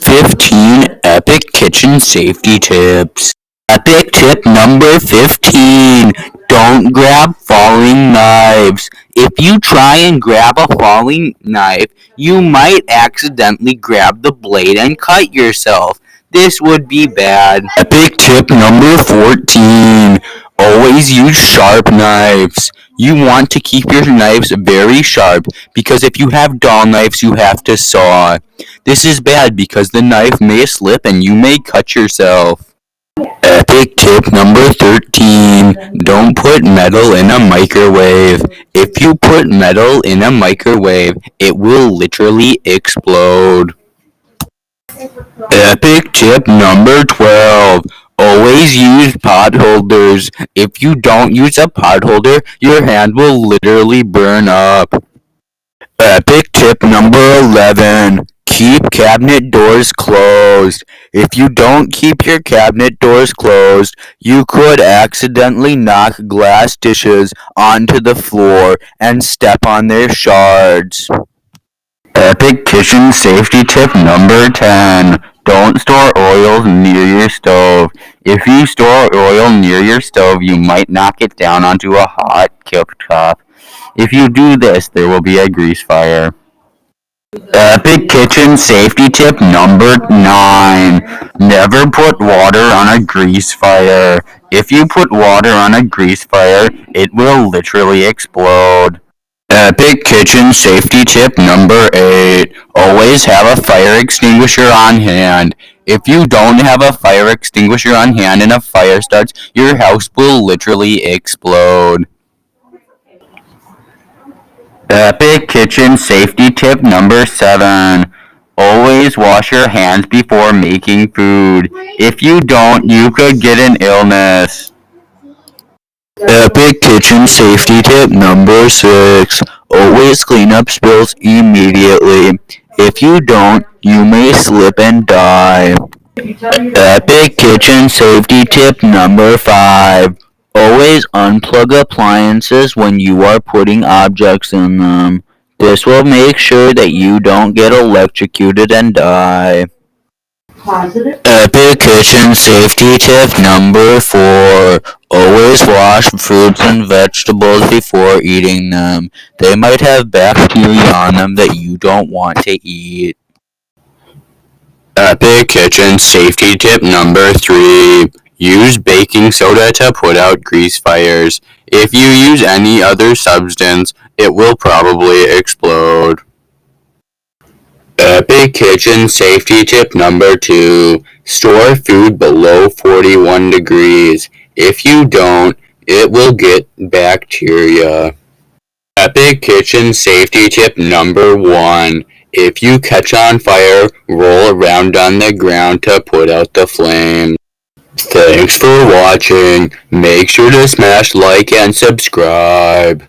15 Epic Kitchen Safety Tips. Epic tip number 15. Don't grab falling knives. If you try and grab a falling knife, you might accidentally grab the blade and cut yourself. This would be bad. Epic tip number 14. Always use sharp knives. You want to keep your knives very sharp because if you have dull knives, you have to saw. This is bad because the knife may slip and you may cut yourself. Epic tip number 13. Don't put metal in a microwave. If you put metal in a microwave, it will literally explode. Epic tip number 12. Always use pot holders. If you don't use a pot holder, your hand will literally burn up. Epic tip number 11. Keep cabinet doors closed. If you don't keep your cabinet doors closed, you could accidentally knock glass dishes onto the floor and step on their shards. Epic kitchen safety tip number 10. Don't store oil near your stove. If you store oil near your stove, you might knock it down onto a hot cooktop. If you do this, there will be a grease fire. Epic kitchen safety tip number 9. Never put water on a grease fire. If you put water on a grease fire, it will literally explode. Epic kitchen safety tip number 8. Always have a fire extinguisher on hand. If you don't have a fire extinguisher on hand and a fire starts, your house will literally explode. Epic kitchen safety tip number 7. Always wash your hands before making food. If you don't, you could get an illness. Epic kitchen safety tip number 6. Always clean up spills immediately. If you don't, you may slip and die. Epic kitchen safety tip number 5. Always unplug appliances when you are putting objects in them. This will make sure that you don't get electrocuted and die. Epic kitchen safety tip number 4. Always wash fruits and vegetables before eating them. They might have bacteria on them that you don't want to eat. Epic kitchen safety tip number 3. Use baking soda to put out grease fires. If you use any other substance, it will probably explode. Epic kitchen safety tip number 2. Store food below 41 degrees. If you don't, it will get bacteria. Epic kitchen safety tip number 1. If you catch on fire, roll around on the ground to put out the flames. Thanks for watching. Make sure to smash like and subscribe.